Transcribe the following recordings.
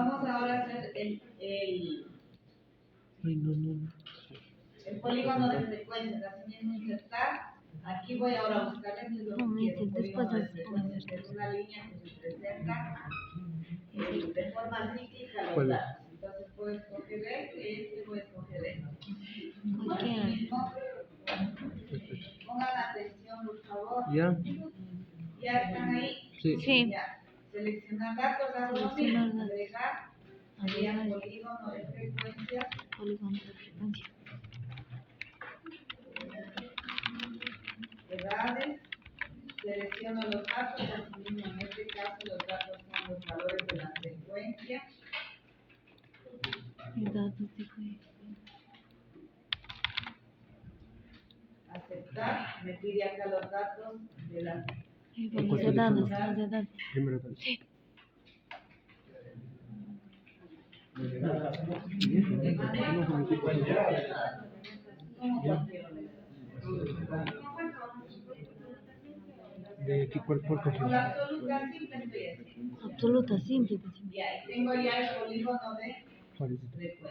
Vamos ahora a hacer el polígono de frecuencias. Así mismo insertar. Aquí voy ahora a buscar esto es lo que quiero. Polígono de frecuencias es una línea que se presenta de forma cíclica los datos. Entonces puedo escoger este, voy a escoger este. Así mismo, pongan atención, por favor. ¿Ya? ¿Ya están ahí? Sí. Ya. Seleccionar datos, agregar, sería polígono de frecuencias. Polígono de frecuencia. Edades, selecciono los datos, así mismo en este caso los datos son los valores de la frecuencia. Datos de frecuencia. Aceptar, me pide acá los datos de la De datos. Primero datos. Sí. ¿De qué cuál cogió? La absoluta simple estoy haciendo. Absoluta, simple. Ya, y tengo ya el polígono de frecuencia.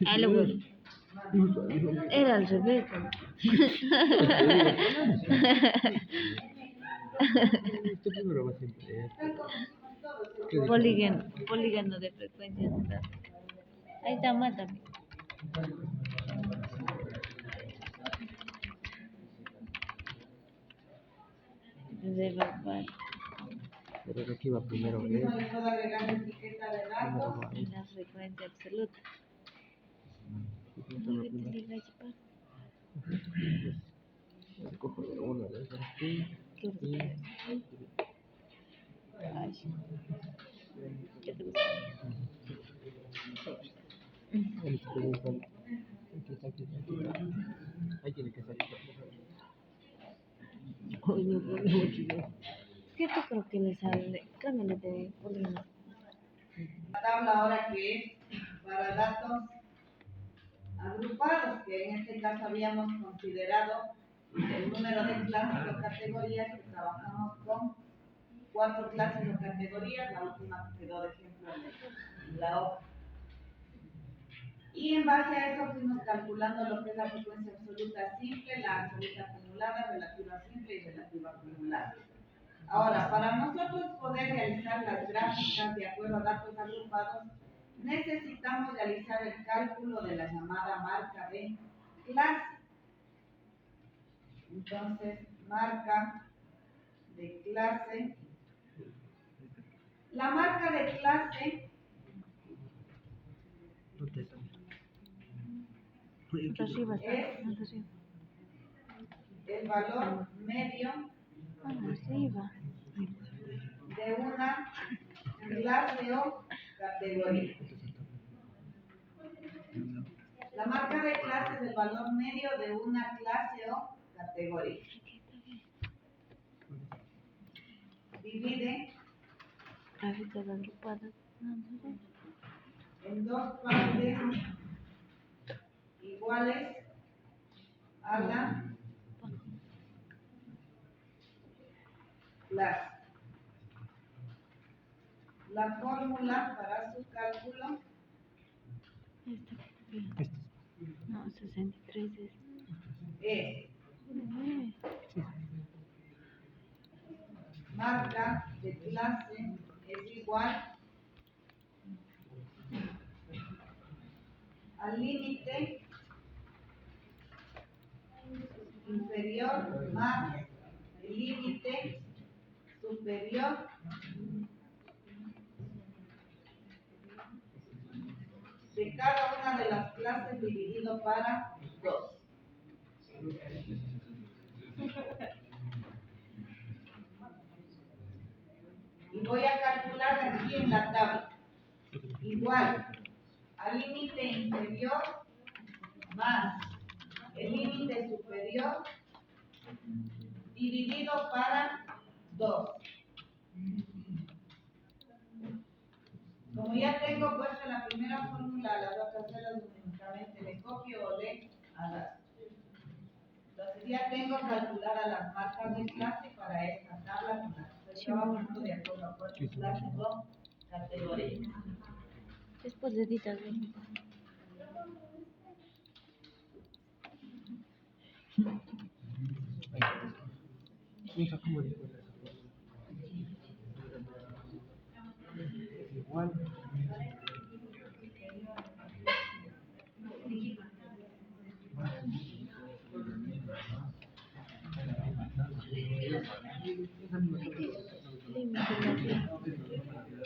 Ahí lo voy. Era al revés. Polígono de frecuencia. Ahí está mal también. Pero que aquí va primero. No le puedo agregar la etiqueta de datos. La frecuencia absoluta. Cojo de una de esas aquí. Ahí tiene que salir. Cierto, creo que le sale. Cámbiale de polígono. La tabla ahora que es para datos agrupados, que en este caso habíamos considerado el número de clases o categorías, que trabajamos con 4 clases o categorías, la última quedó de ejemplo en la hoja. Y en base a eso fuimos calculando lo que es la frecuencia absoluta simple, la absoluta acumulada, relativa simple y relativa acumulada. Ahora, para nosotros poder realizar las gráficas de acuerdo a datos agrupados, necesitamos realizar el cálculo de la llamada marca de clase. Entonces, marca de clase. La marca de clase es el valor medio de una clase o categoría. La marca de clase es el valor medio de una clase o categoría. Divide en 2 partes iguales a la clase. La fórmula para su cálculo No, 63 es marca de clase es igual al límite inferior más el límite superior de cada una de las clases dividido para 2. Y voy a calcular aquí en la tabla. Igual al límite inferior más el límite superior dividido para 2. Como ya tengo puesta la primera fórmula, las otras celas únicamente le copio o le adapto. tengo calculadas las marcas de clase para esta tabla con la que estoy trabajando de acuerdo a cuántas clases son categorías. Después de editar, ¿no? Hija, ¿cómo dijo esa cosa? Igual.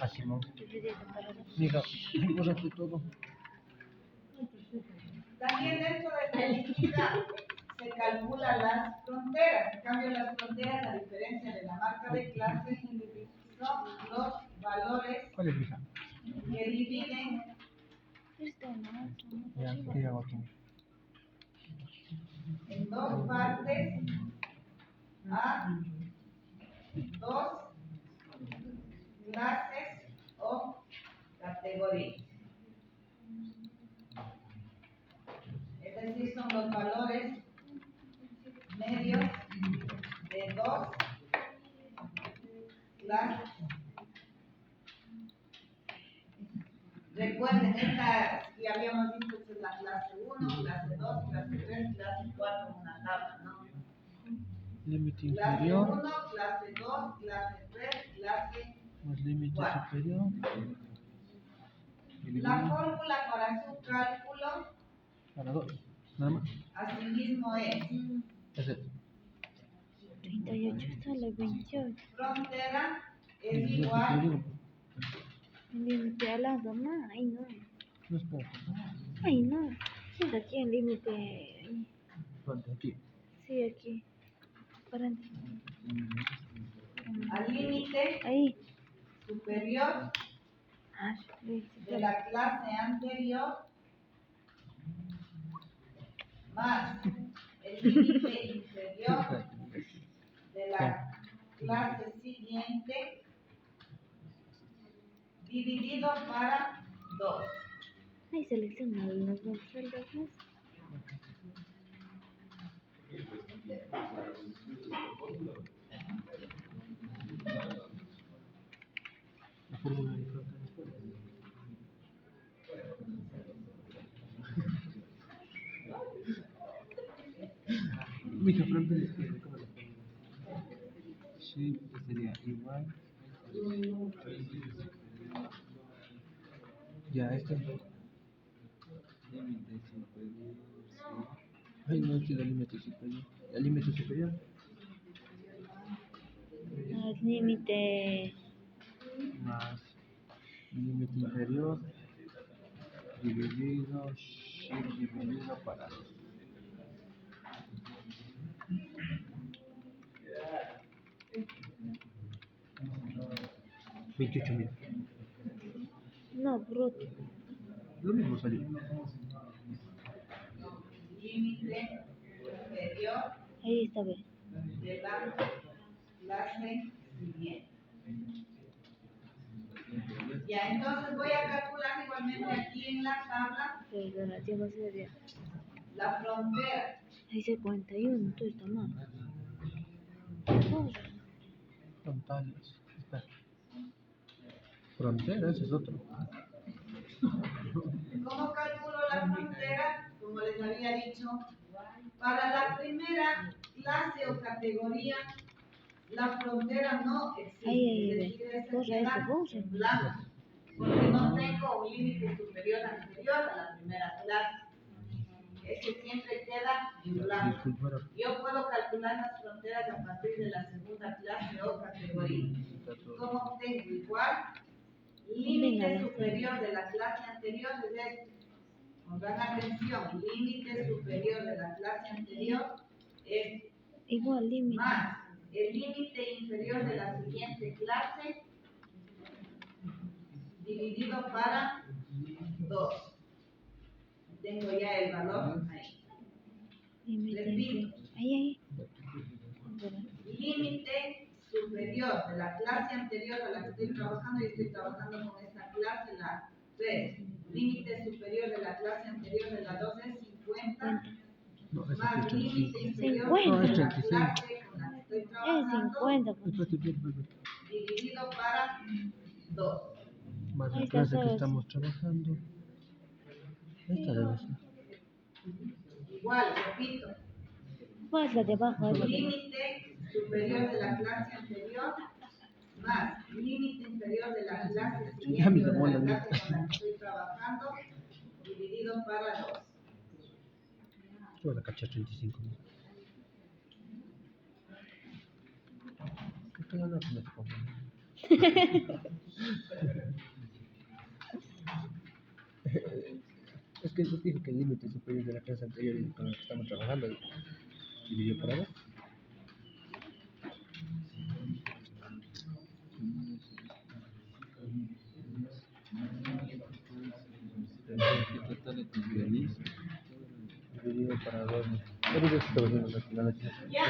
Así no. Hija, bórrate todo. También dentro de esta lista se calculan las fronteras. En cambio, las fronteras, a diferencia de la marca de clase, son los valores ¿Cuál es, hija? que dividen Ya, ¿qué hago aquí? en dos partes a dos clases o categorías. Es decir, son los valores medios de dos clases. Recuerden, esta que habíamos visto que es la clase 1, clase 2, clase 3, clase 4, una tabla, ¿no? Límite Clase inferior 1, clase 2, clase 3, clase más límite 4. superior. La fórmula para su cálculo, Para dos. Nada más. asimismo, es Ese. 38 sale 28. frontera es Es lo que te igual digo. El límite al lado, no, ay no. No, espérate. Ay no. Sí, aquí el límite. Ponte aquí. Sí, aquí. Parante. al límite Ahí. superior Ah, sí, de la clase anterior más el límite inferior de la clase siguiente dividido para 2. ahí selecciona las dos celdas más. La fórmula de frontera. Mija, frontera izquierda, ¿cómo le pongo? Sí, que sería igual. Ya, esto es. Límite superior. Ay, no, es el límite superior. El límite superior. El límite. Más límite inferior dividido, dividido para 2. $28,000. No, bruto. Lo mismo salió. Límite superior Ahí está bien. de la clase siguiente. Ya, entonces voy a calcular igualmente aquí en la tabla Pero la lleva sería. la frontera. Ahí dice 41, tú está mal. Frontales. Espera. Frontera, ese es otro. ¿Cómo calculo la frontera? Como les había dicho, para la primera clase o categoría, la frontera no existe. Ahí, Es decir, esa borra queda eso, borra. en blanco, porque no tengo un límite superior anterior a la primera clase. Ese siempre queda en blanco. Disculpa. Yo puedo calcular las fronteras a partir de la segunda clase o categoría. ¿Cómo obtengo? Igual, límite superior de la clase anterior es este. Pongan atención, límite superior de la clase anterior es Igual límite. más el límite inferior de la siguiente clase dividido para 2. Tengo ya el valor ahí. Límite. Repito. Ahí. Límite superior de la clase anterior a la que estoy trabajando, y estoy trabajando con esta clase, la 3. Límite superior de la clase anterior de la 2 es 50, No, ese más es límite inferior de 50. la 35. clase con la que estoy Es trabajando 50. Espérate, espérate. dividido para 2. Más Ahí la está clase que todo. estamos trabajando. Esta debe ser. Igual, repito, ¿Cuál es la de abajo? Es la de abajo. límite superior de la clase anterior más límite inferior de la clase Ya siguiente me o de llamó la la clase con la que estoy trabajando dividido para 2. Yo voy a cachar 35. Esto ya no se me tocó. Es que yo dije que el límite superior de la clase anterior y con la que estamos trabajando dividió para dos. Dividido para dos. Pero yo estoy haciendo la leche. Ya,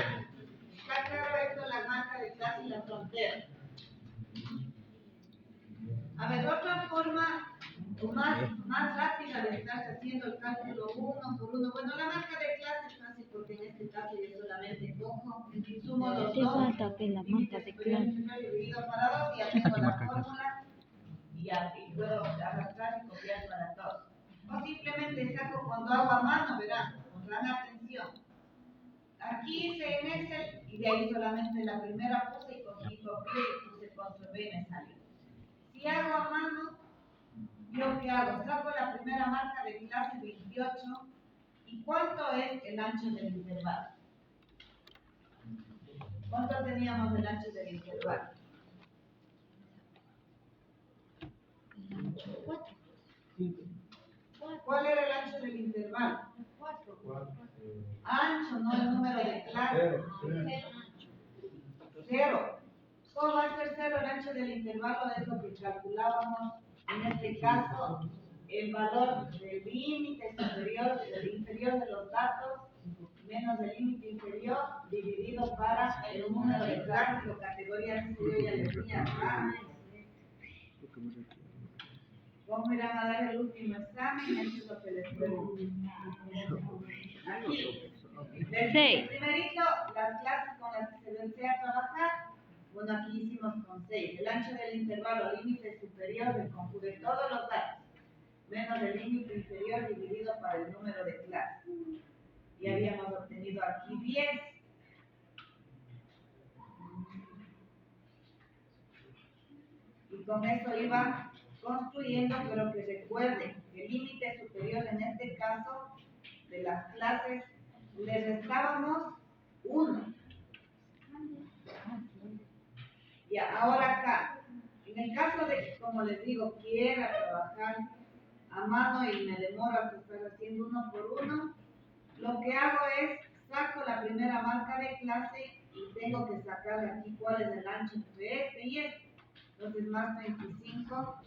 está claro esto, la marca de clase y la frontera. A ver, otra forma más rápida de estar haciendo el cálculo uno por uno. Bueno, la marca de clase es fácil porque en este caso yo solamente cojo, sumo los Te dos, falta ver la marca de clase. dividido para 2 y ya tengo la fórmula y ya y puedo arrastrar y copiar para todos. O simplemente saco cuando hago a mano, verán, pondrán atención. Aquí hice en Excel y de ahí solamente la primera puse y copié y puse control B y me salió. Si hago a mano, ¿yo qué hago? Saco la primera marca de clase 28 y ¿cuánto es el ancho del intervalo? ¿Cuánto teníamos del ancho del intervalo? 4. ¿Cuál era el ancho del intervalo? 4. Ancho, no el número de clase. 0. ¿Cómo va a ser 0 el ancho del intervalo? Es lo que calculábamos en este caso, el valor del límite superior, del inferior de los datos, menos el límite inferior, dividido para el número de clase o categorías que yo ya les tenía acá. ¿Cómo irán a dar el último examen? Eso es lo que les pregunto. Aquí. Primerito, las clases con las que se desea trabajar. Bueno, aquí hicimos con 6. El ancho del intervalo límite superior del conjunto de todos los datos, menos el límite inferior dividido para el número de clases. Y habíamos obtenido aquí 10. Y con eso iba construyendo, pero que recuerden que el límite superior en este caso de las clases le restábamos 1. Y ahora acá, en el caso de que, como les digo, quiera trabajar a mano y me demoro hasta estar haciendo uno por uno, lo que hago es saco la primera marca de clase y tengo que sacar aquí cuál es el ancho entre este y este. Entonces más 25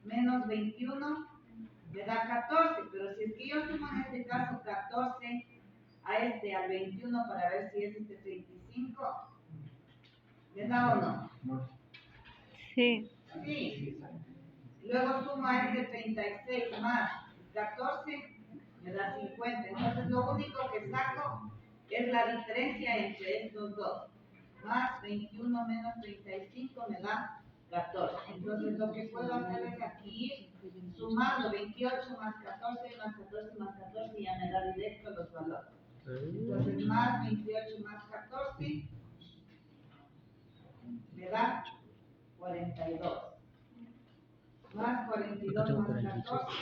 menos 21 me da 14, pero si es que yo sumo en este caso 14 a este al 21 para ver si es este 35, ¿me da o no? Sí. Sí. Luego sumo a este 36 más 14, me da 50. Entonces lo único que saco es la diferencia entre estos dos. Más 21 menos 35 me da 14. Entonces lo que puedo hacer es aquí sumando 28 más 14 más 14 más 14 y ya me da directo los valores. Entonces más 28 más 14 me da 42. Más 42 más 14,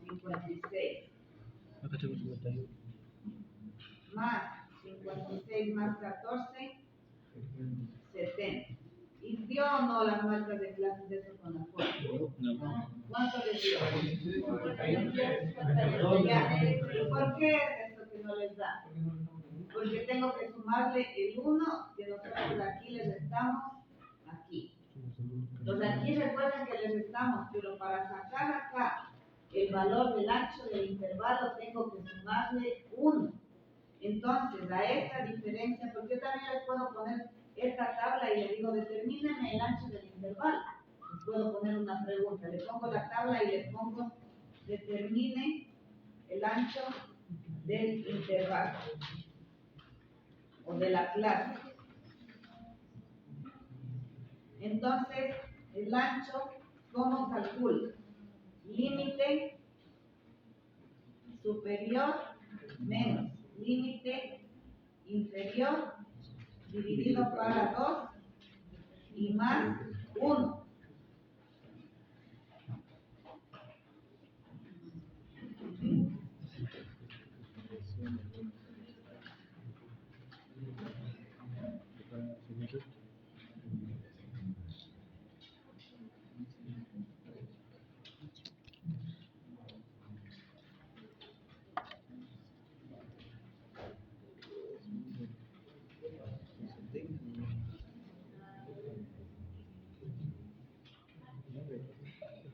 56. Acá tengo 51. Más 56 más 14, 70. ¿Y dio o no las muestras de clases de eso con la fórmula? No. ¿Cuánto les dio? Ya. ¿Y por qué es esto que no les da? Porque tengo que sumarle el 1 que nosotros aquí le restamos aquí. Entonces aquí recuerden que les restamos, pero para sacar acá el valor del ancho del intervalo tengo que sumarle 1. Entonces a esta diferencia, porque yo también les puedo poner esta tabla y le digo determíneme el ancho del intervalo. Les puedo poner una pregunta, le pongo la tabla y le pongo determine el ancho del intervalo o de la clase. Entonces, el ancho, ¿cómo calculo? Límite superior menos límite inferior dividido para 2 y más 1.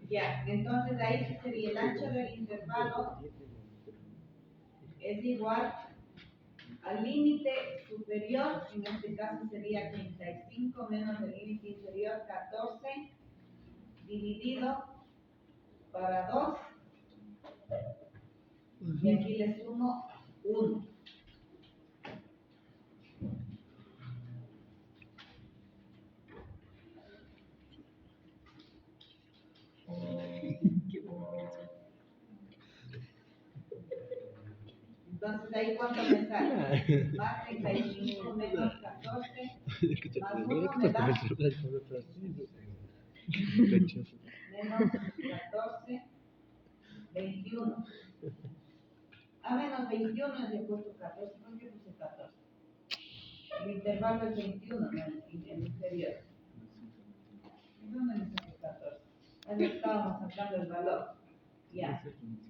Ya, entonces ahí sí sería el ancho del intervalo es igual al límite superior, en este caso sería 35 menos el límite inferior 14 dividido para 2 y aquí le sumo 1. Entonces ahí cuánto me sale, más 35 menos 14 más 1 me da menos 14, 21. A menos 21 es de puesto 14, ¿por qué puse 14? El intervalo es 21, ¿no? El inferior. ¿Dónde me saqué 14? Ahí estábamos sacando el valor. Ya.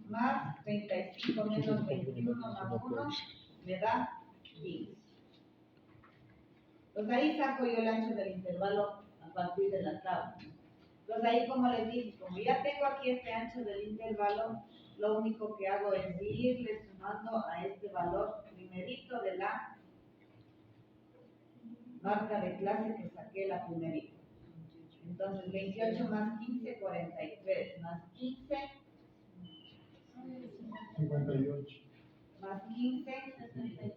Más 35 menos 21 más 1 me da 15. Entonces ahí saco yo el ancho del intervalo a partir de la tabla. Entonces ahí, como les dije, como ya tengo aquí este ancho del intervalo, lo único que hago es irle sumando a este valor primerito de la marca de clase que saqué la primerita. Entonces 28 más 15, 43, más 15, 58. más 15,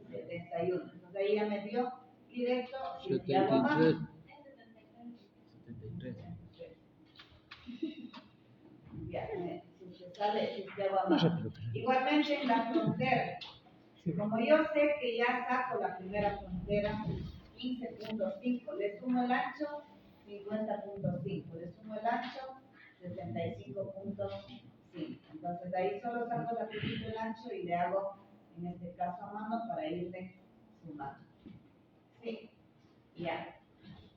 71. Entonces ahí ya me dio directo si hago más. 73. Ya, si se sale, si se hago más. Igualmente en la frontera, como yo sé que ya saco la primera frontera, 15.5, le sumo el ancho, 50.5, le sumo el ancho, 65.5. Entonces ahí solo saco la primera del ancho y le hago, en este caso a mano, para irle sumando. ¿Sí? Ya.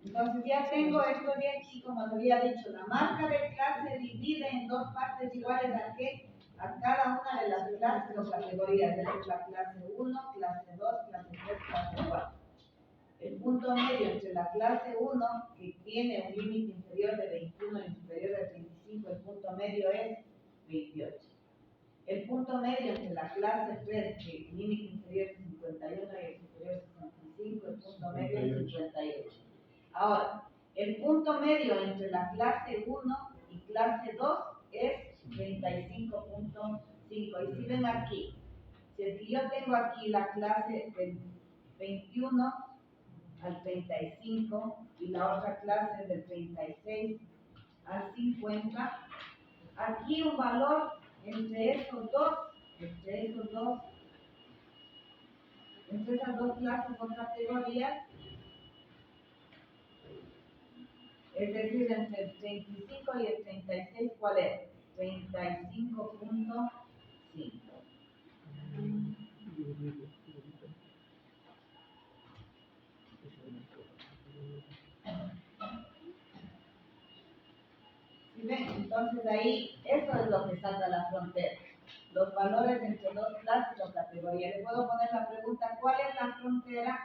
Entonces ya tengo esto de aquí, como les había dicho, la marca de clase divide en dos partes iguales a qué? A cada una de las clases o categorías, es la clase 1, clase 2, clase 3, clase 4. El punto medio entre la clase 1, que tiene un límite inferior de 21 y superior de 35, el punto medio es 28. El punto medio entre la clase 3, que el límite inferior es 51 y el superior es 65, el punto medio es 58. Ahora, el punto medio entre la clase 1 y clase 2 es 35.5. Y si ven aquí, si es que yo tengo aquí la clase del 21 al 35 y la otra clase del 36 al 50, aquí un valor entre esas dos clases o categorías, es decir, entre el 35 y el 36, ¿cuál es? 35.5. ¿Sí ven? Entonces ahí, eso es lo que saca la frontera. Los valores entre dos clases o categorías. Le puedo poner la pregunta, ¿cuál es la frontera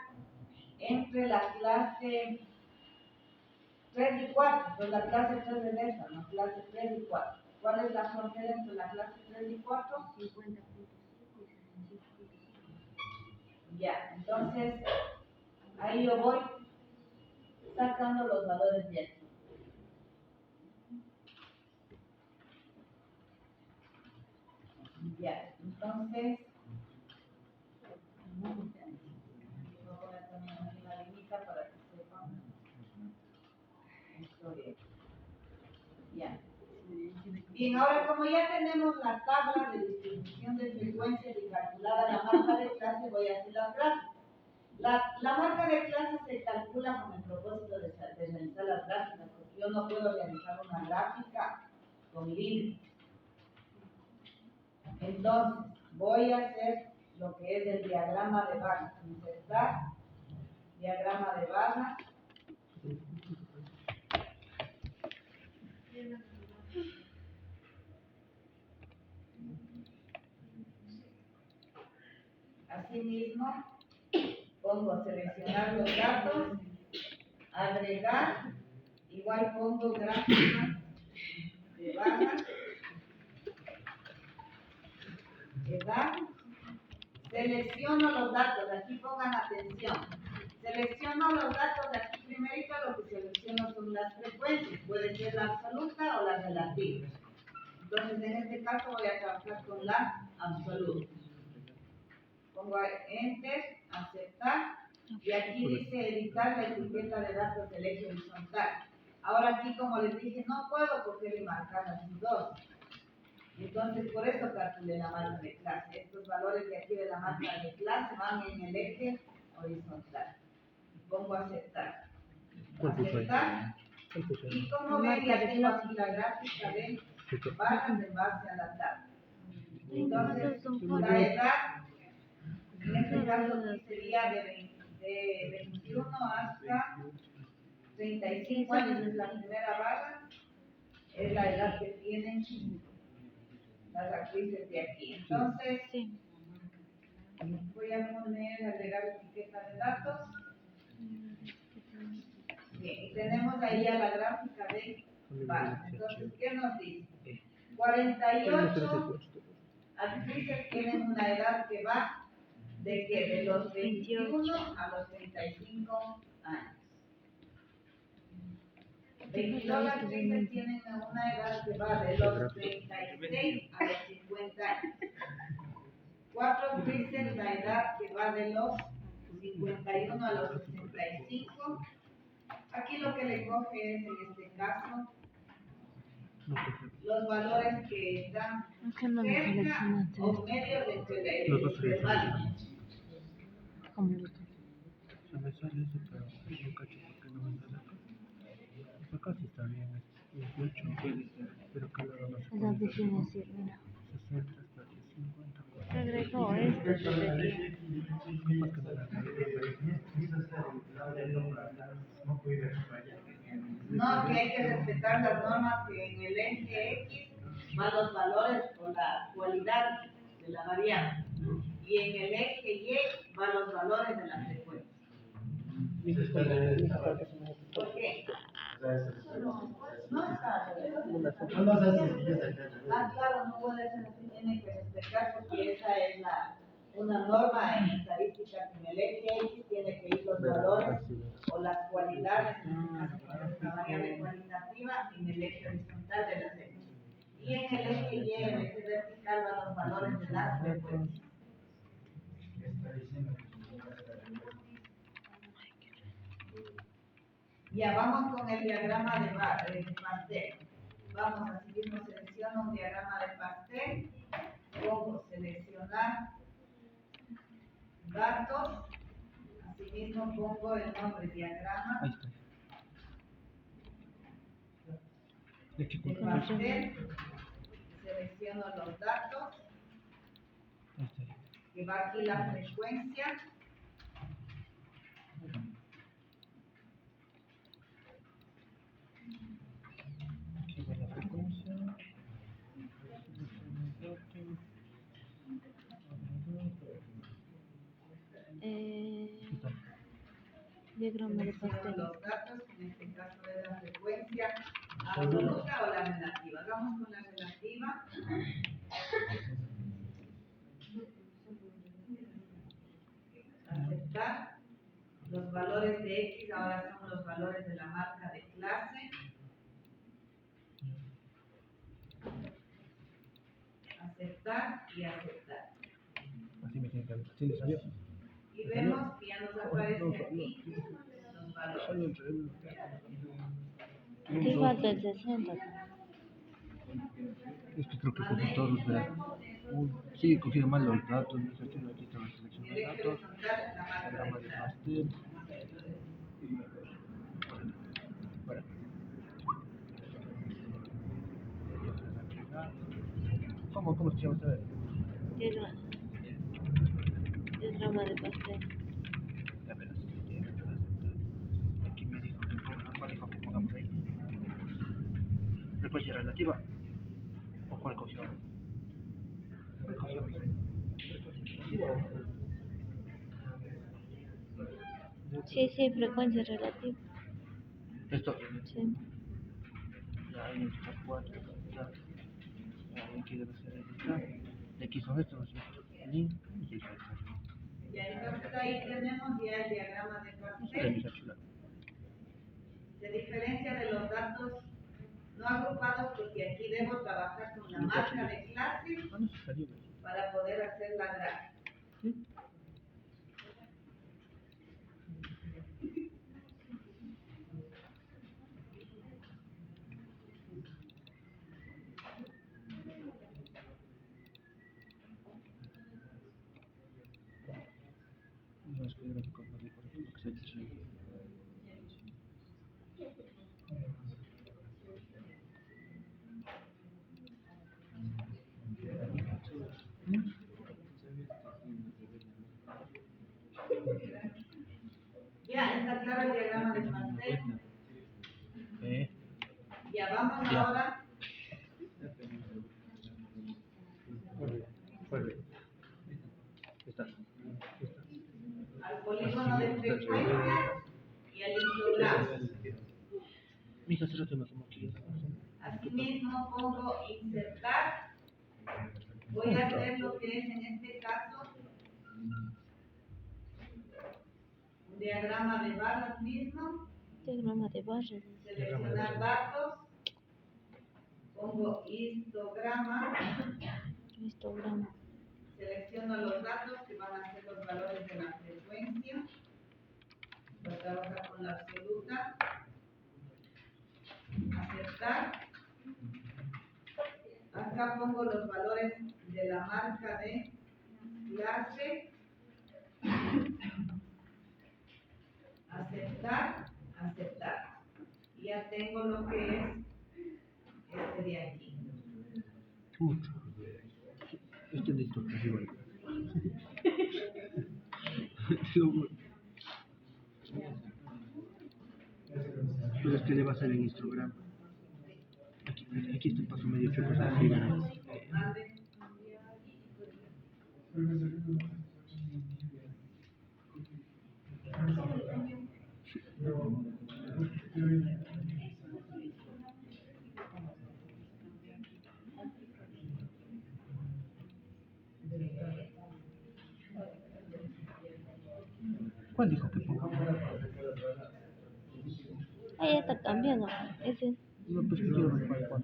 entre la clase 3 y 4? Pues la clase 3 es esta, ¿no? Clase 3 y 4. ¿Cuál es la frontera entre la clase 3 y 4? 50. Ya, entonces ahí yo voy sacando los valores de aquí. Ya, entonces Voy a poner también una liñita para que sepan. Historia. Ya. Bien, ahora como ya tenemos la tabla de distribución de frecuencias y calculada la marca de clase, voy a hacer las gráficas. La marca de clase se calcula con el propósito de realizar las gráficas, porque yo no puedo realizar una gráfica con líneas. Entonces, voy a hacer lo que es el diagrama de barras. Insertar, diagrama de barras. Asimismo, pongo seleccionar los datos, agregar, igual pongo gráfica de barras, edad, selecciono los datos, aquí pongan atención, selecciono los datos, aquí primerito lo que selecciono son las frecuencias, puede ser la absoluta o la relativa. Entonces en este caso voy a trabajar con la absoluta. Pongo enter, aceptar, y aquí dice editar la etiqueta de datos del eje horizontal. Ahora aquí, como les dije, no puedo coger y marcar así dos. Entonces, por eso calculé la marca de clase. Estos valores de aquí de la marca de clase van en el eje horizontal. Pongo aceptar. Aceptar. Y como ven, ya tengo aquí la gráfica de barras en base a la tabla. Entonces, la edad, en este caso aquí sería de 21 hasta 35 años, es la primera barra, es la edad que tienen las actrices de aquí. Entonces, voy a poner, agregar etiqueta de datos. Bien, y tenemos ahí a la gráfica de barra. Entonces, ¿qué nos dice? 48 actrices tienen una edad que va de que de los 21 a los 35 años. 22 actrices tienen una edad que va de los 36 a los 50 años. 4 actrices la edad que va de los 51 a los 65. Aquí lo que le coge es, en este caso, los valores que están cerca o medio de los intervalos. Me sale eso, pero no cacho por qué no me sale acá. Pues acá sí está bien, es 18, pero acá lo no se Esas puede define decir, mira. 60 hasta 50. Se agregó esto, debería. Capaz que me la No, que hay que respetar las normas que en el eje X van los valores o la cualidad de la variable y en el eje Y van los valores de la frecuencia. ¿Por qué? No está. Ah, claro, no puede ser así, tiene que respetar porque esa es una norma en estadística que en el eje X tiene que ir los valores o las cualidades, en este caso es una variable cualitativa, en el eje horizontal de las X. Y en el eje Y, en el eje vertical, van los valores de las frecuencias. Ya vamos con el diagrama de pastel. Vamos, así mismo selecciono un diagrama de pastel, pongo seleccionar datos, asimismo pongo el nombre diagrama de pastel, selecciono los datos, que va aquí la frecuencia, aquí va la frecuencia. Diagrama de selecciono pastel. los datos, en este caso es la frecuencia absoluta o la relativa. Vamos con la relativa. Aceptar. Los valores de X ahora son los valores de la marca de clase. Aceptar y aceptar. Así me tiene que ver. ¿Sí le salió? Y vemos que ya nos aparece aquí los valores. Solo entre ¿Qué falta el 60? es que creo que como todos sí, he cogido mal los datos, no sé qué, aquí estaba seleccionando El eje datos, horizontal, la marca diagrama de de clase. pastel, para ¿cómo se llama usted? Diagrama de pastel. Ya verás, aquí me dijo que ¿cuál dijo que pongamos ahí? Frecuencia relativa, ¿o cuál cogió? ¿Cuál cogió? Sí, frecuencia relativa. Esto, Sí. ya ahí está 4, ya aquí debe ser editar. X son estos, ¿no es cierto? Link y X. Ya, entonces ahí tenemos ya el diagrama de pastel. Se diferencia de los datos no agrupados porque aquí debo trabajar con la marca de clase para poder hacer la gráfica. No es que el gráfico no por ejemplo, que se dice. Ya, está claro el diagrama de pastel. Ya, vamos Ya. ahora Está. al polígono de frecuencia y al histograma. Mija, hace rato me como aquí. Asimismo pongo insertar. Voy a hacer lo que es en este caso un diagrama de barras mismo. Diagrama de barras. Seleccionar datos. Pongo histograma. Histograma. Selecciono los datos que van a ser los valores de la frecuencia. Voy a trabajar con la absoluta. Aceptar. Acá pongo los valores de la marca de clase. Aceptar. Aceptar. Y ya tengo lo que es este de aquí. Este listo, que igual. Pero es que le va a hacer en Instagram. Aquí está el paso medio chueco, así, ¿verdad? Mande. ¿Cuál dijo que ponga? Ahí está cambiando. Ese. No, pues que quiero ver cuál.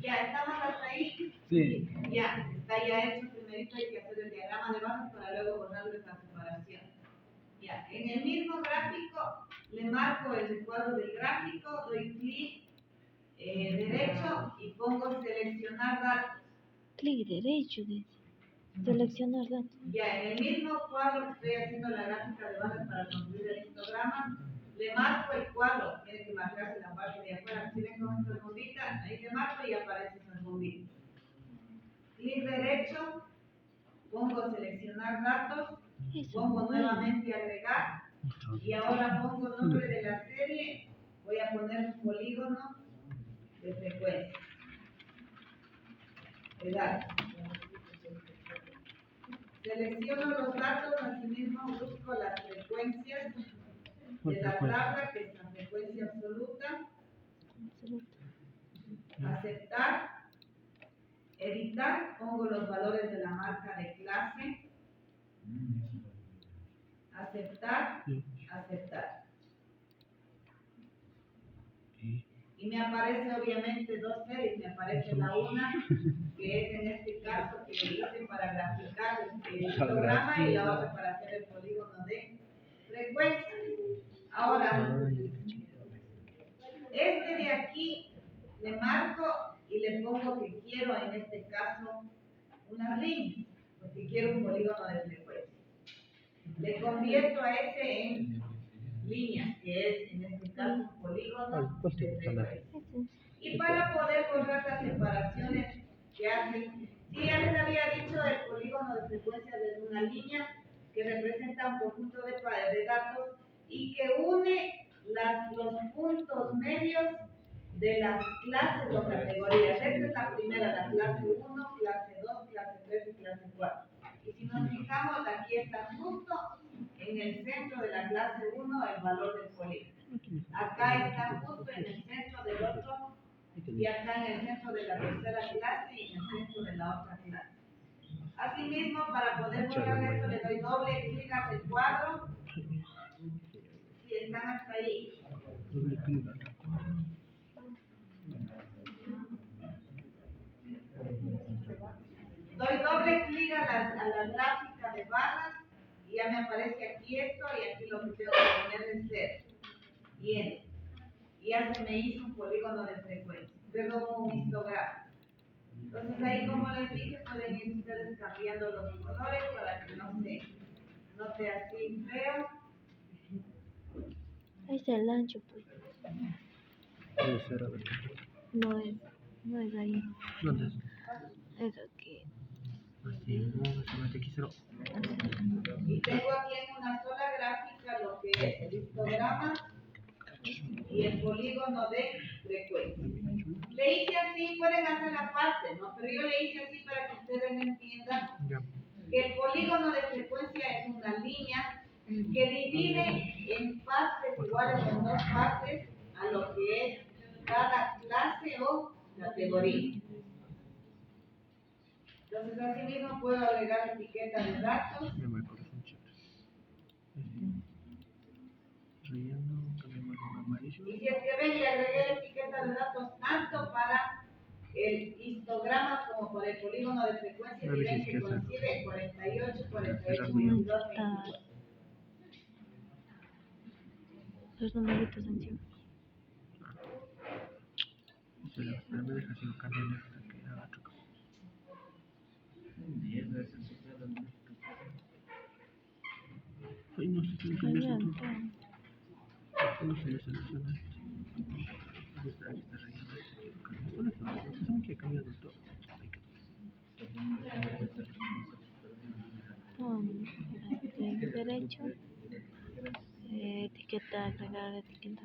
Ya estamos hasta ahí. Sí. Ya, está ya hecho. Primerito hay que hacer el diagrama de barras para luego borrarle esta separación. Ya, en el mismo gráfico le marco el recuadro del gráfico, doy clic derecho y pongo seleccionar datos. Clic derecho, dice. Seleccionar datos. Ya, en el mismo cuadro que estoy haciendo la gráfica de barras para construir el histograma, le marco el cuadro, tiene que marcarse la parte de afuera. Si ven con esta bombita, ahí le marco y aparece esa bombita. Clic derecho, pongo seleccionar datos, pongo nuevamente agregar y ahora pongo nombre de la serie, voy a poner un polígono de frecuencia. De datos. Selecciono los datos, asimismo busco las frecuencias de la tabla, que es la frecuencia absoluta. Aceptar. Editar, pongo los valores de la marca de clase. aceptar, Sí. aceptar. Sí. Y me aparece obviamente dos series, me aparece la una, que es en este caso que hice para graficar el histograma y la otra para hacer el polígono de frecuencia. Ahora, este de aquí le marco y le pongo que quiero en este caso unas líneas, porque quiero un polígono de frecuencia. Le convierto a ese en líneas, que es en este caso un polígono de frecuencia. Y para poder borrar las separaciones que hacen, sí, ya les había dicho, el polígono de frecuencia es una línea que representa un conjunto de datos y que une los puntos medios de las clases o categorías. Esta es la primera, la clase 1, clase 2, clase 3 y clase 4. Y si nos fijamos, aquí está justo en el centro de la clase 1 el valor del polígono. Acá está justo en el centro del otro, y acá en el centro de la tercera clase y en el centro de la otra clase. Asimismo, para poder borrar esto, le doy doble clic al recuadro. Si están hasta ahí. Doble clic al recuadro. Doy doble clic a la gráfica de barras y ya me aparece aquí esto y aquí lo que tengo que poner es 0. Bien. Y ya se me hizo un polígono de frecuencia. Luego un histograma. Entonces ahí, como les dije, pueden ir ustedes cambiando los colores para que no se así feo. Ahí está el ancho, pues. Debe ser, a ver. No es ahí. ¿Dónde es? Es aquí. Así, no, solamente aquí cero. Y tengo aquí en una sola gráfica lo que es el histograma y el polígono de frecuencia. Le hice así, pueden hacer la parte, ¿no? Pero yo le hice así para que ustedes entiendan que el polígono de frecuencia es una línea que divide en partes iguales, en dos partes, a lo que es cada clase o categoría. Entonces, así mismo puedo agregar etiqueta de datos. Me voy por un chat. Relleno, cambiamos en amarillo. Y si es que ven, le agregué la etiqueta de datos tanto para el histograma como para el polígono de frecuencia, y ven que coincide 48, 48, 22, 24. Los numeritos encima. Pero me deja sin cambiar hasta que haga otra cosa. Ay, no sé si cambiar todo. No se le selecciona esto. Aquí está relleno. Solo que cambiar de todo. Derecho. Etiqueta, agregar etiqueta.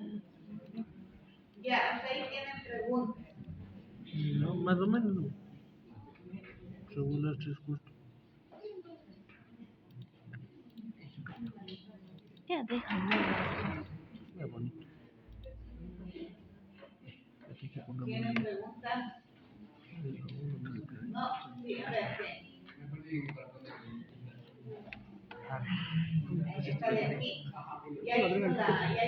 Ya, hasta ahí tienen preguntas. No, más o menos no. Según las 3/4. Ya, déjame. Muy bonito. Así que pongamos. ¿Tienen preguntas? No, sí, a ver, sí. Esta de aquí. Y ahí está la.